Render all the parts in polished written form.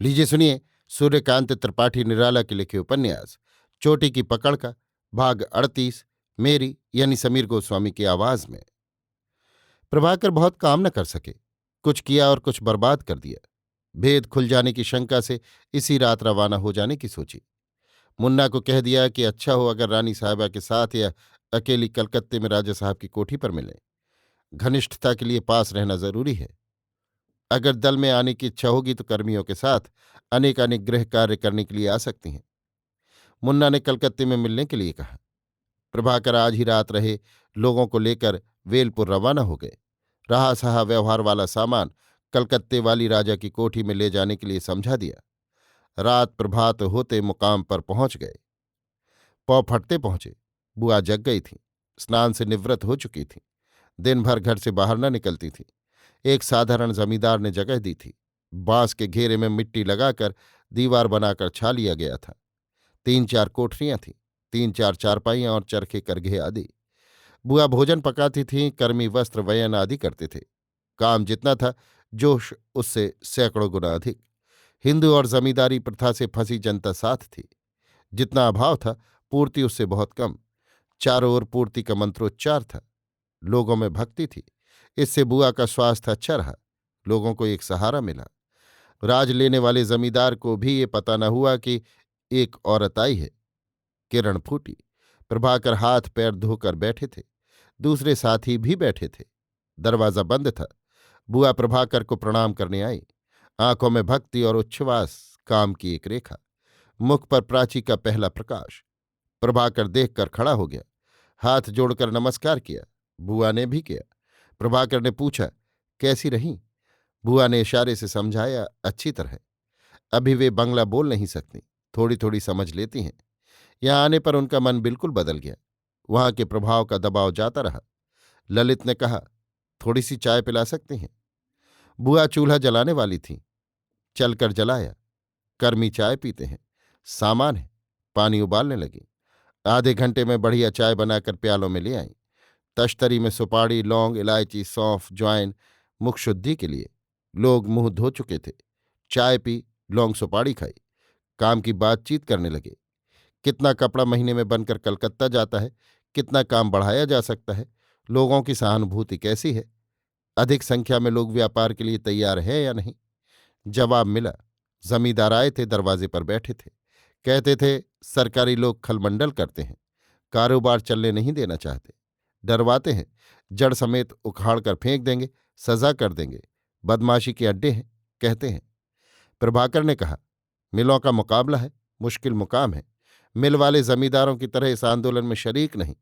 लीजिए सुनिए सूर्यकांत त्रिपाठी निराला के लिखे उपन्यास चोटी की पकड़ का भाग 38 मेरी यानी समीर गोस्वामी की आवाज में। प्रभाकर बहुत काम न कर सके। कुछ किया और कुछ बर्बाद कर दिया। भेद खुल जाने की शंका से इसी रात रवाना हो जाने की सोची। मुन्ना को कह दिया कि अच्छा हो अगर रानी साहिबा के साथ या अकेली कलकत्ते में राजा साहब की कोठी पर मिले। घनिष्ठता के लिए पास रहना जरूरी है। अगर दल में आने की इच्छा होगी तो कर्मियों के साथ अनेक अनेक गृह कार्य करने के लिए आ सकती हैं। मुन्ना ने कलकत्ते में मिलने के लिए कहा। प्रभाकर आज ही रात रहे लोगों को लेकर वेलपुर रवाना हो गए। रहा सहा व्यवहार वाला सामान कलकत्ते वाली राजा की कोठी में ले जाने के लिए समझा दिया। रात प्रभात होते मुकाम पर पहुंच गए। पौ फटते पहुंचे। बुआ जग गई थी। स्नान से निवृत्त हो चुकी थी। दिन भर घर से बाहर न निकलती थी। एक साधारण जमींदार ने जगह दी थी। बांस के घेरे में मिट्टी लगाकर दीवार बनाकर छा लिया गया था। 3-4 कोठरियां थीं। 3-4 चारपाइयां और चरखे करघे आदि। बुआ भोजन पकाती थीं। कर्मी वस्त्र वयन आदि करते थे। काम जितना था जोश उससे सैकड़ों गुना अधिक। हिंदू और जमींदारी प्रथा से फंसी जनता साथ थी। जितना अभाव था पूर्ति उससे बहुत कम। चारों ओर पूर्ति का मंत्रोच्चार था। लोगों में भक्ति थी। इससे बुआ का स्वास्थ्य अच्छा रहा। लोगों को एक सहारा मिला। राज लेने वाले जमींदार को भी ये पता न हुआ कि एक औरत आई है। किरण फूटी। प्रभाकर हाथ पैर धोकर बैठे थे। दूसरे साथी भी बैठे थे। दरवाजा बंद था। बुआ प्रभाकर को प्रणाम करने आई। आंखों में भक्ति और उच्छ्वास, काम की एक रेखा। मुख पर प्राची का पहला प्रकाश। प्रभाकर देखकर खड़ा हो गया। हाथ जोड़कर नमस्कार किया। बुआ ने भी किया। प्रभाकर ने पूछा, कैसी रहीं? बुआ ने इशारे से समझाया, अच्छी तरह। अभी वे बंगला बोल नहीं सकती, थोड़ी थोड़ी समझ लेती हैं। यहां आने पर उनका मन बिल्कुल बदल गया। वहां के प्रभाव का दबाव जाता रहा। ललित ने कहा, थोड़ी सी चाय पिला सकती हैं? बुआ चूल्हा जलाने वाली थीं। चलकर जलाया। कर्मी चाय पीते हैं, सामान है। पानी उबालने लगी। आधे घंटे में बढ़िया चाय बनाकर प्यालों में ले आईं। तश्तरी में सुपाड़ी, लौंग, इलायची, सौंफ, ज्वाइन, मुख शुद्धि के लिए। लोग मुंह धो चुके थे। चाय पी, लौंग सुपाड़ी खाई। काम की बातचीत करने लगे। कितना कपड़ा महीने में बनकर कलकत्ता जाता है, कितना काम बढ़ाया जा सकता है, लोगों की सहानुभूति कैसी है, अधिक संख्या में लोग व्यापार के लिए तैयार हैं या नहीं। जवाब मिला। जमींदार आए थे, दरवाजे पर बैठे थे। कहते थे सरकारी लोग खलमंडल करते हैं, कारोबार चलने नहीं देना चाहते, डरवाते हैं, जड़ समेत उखाड़ कर फेंक देंगे, सजा कर देंगे, बदमाशी के अड्डे हैं, कहते हैं। प्रभाकर ने कहा, मिलों का मुकाबला है, मुश्किल मुकाम है। मिल वाले जमींदारों की तरह इस आंदोलन में शरीक नहीं।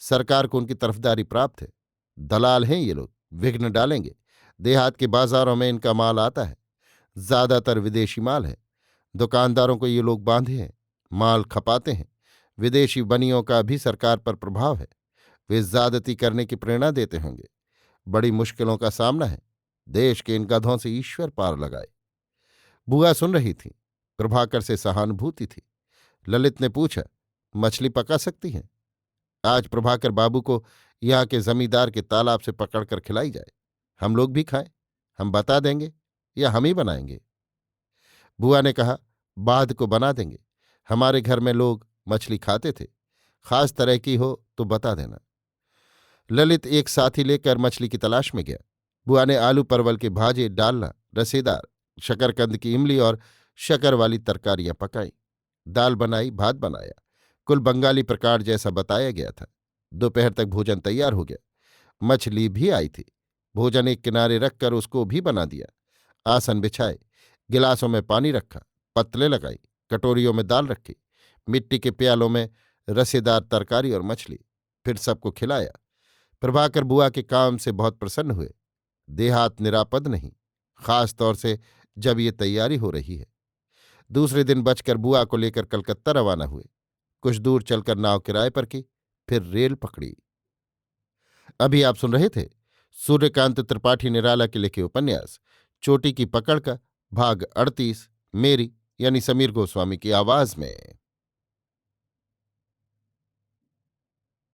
सरकार को उनकी तरफदारी प्राप्त है। दलाल हैं ये लोग, विघ्न डालेंगे। देहात के बाजारों में इनका माल आता है। ज्यादातर विदेशी माल है। दुकानदारों को ये लोग बांधे हैं, माल खपाते हैं। विदेशी बनियों का भी सरकार पर प्रभाव है। वे ज्यादती करने की प्रेरणा देते होंगे। बड़ी मुश्किलों का सामना है। देश के इन गधों से ईश्वर पार लगाए। बुआ सुन रही थी। प्रभाकर से सहानुभूति थी। ललित ने पूछा, मछली पका सकती हैं? आज प्रभाकर बाबू को यहाँ के जमींदार के तालाब से पकड़कर खिलाई जाए। हम लोग भी खाएं। हम बता देंगे या हम ही बनाएंगे? बुआ ने कहा, बाद को बना देंगे। हमारे घर में लोग मछली खाते थे। खास तरह की हो तो बता देना। ललित एक साथी लेकर मछली की तलाश में गया। बुआ ने आलू परवल के भाजे, डालना, रसेदार, शकरकंद की इमली और शकर वाली तरकारियां पकाई। दाल बनाई, भात बनाया। कुल बंगाली प्रकार जैसा बताया गया था। दोपहर तक भोजन तैयार हो गया। मछली भी आई थी। भोजन एक किनारे रखकर उसको भी बना दिया। आसन बिछाए, गिलासों में पानी रखा, पत्तलें लगाई, कटोरियों में दाल रखी, मिट्टी के प्यालों में रसेदार तरकारी और मछली। फिर सबको खिलाया। प्रभाकर बुआ के काम से बहुत प्रसन्न हुए। देहात निरापद नहीं, खास तौर से जब ये तैयारी हो रही है। दूसरे दिन बचकर बुआ को लेकर कलकत्ता रवाना हुए। कुछ दूर चलकर नाव किराए पर की, फिर रेल पकड़ी। अभी आप सुन रहे थे सूर्यकांत त्रिपाठी निराला के लिखे उपन्यास चोटी की पकड़ का भाग 38 मेरी यानी समीर गोस्वामी की आवाज में।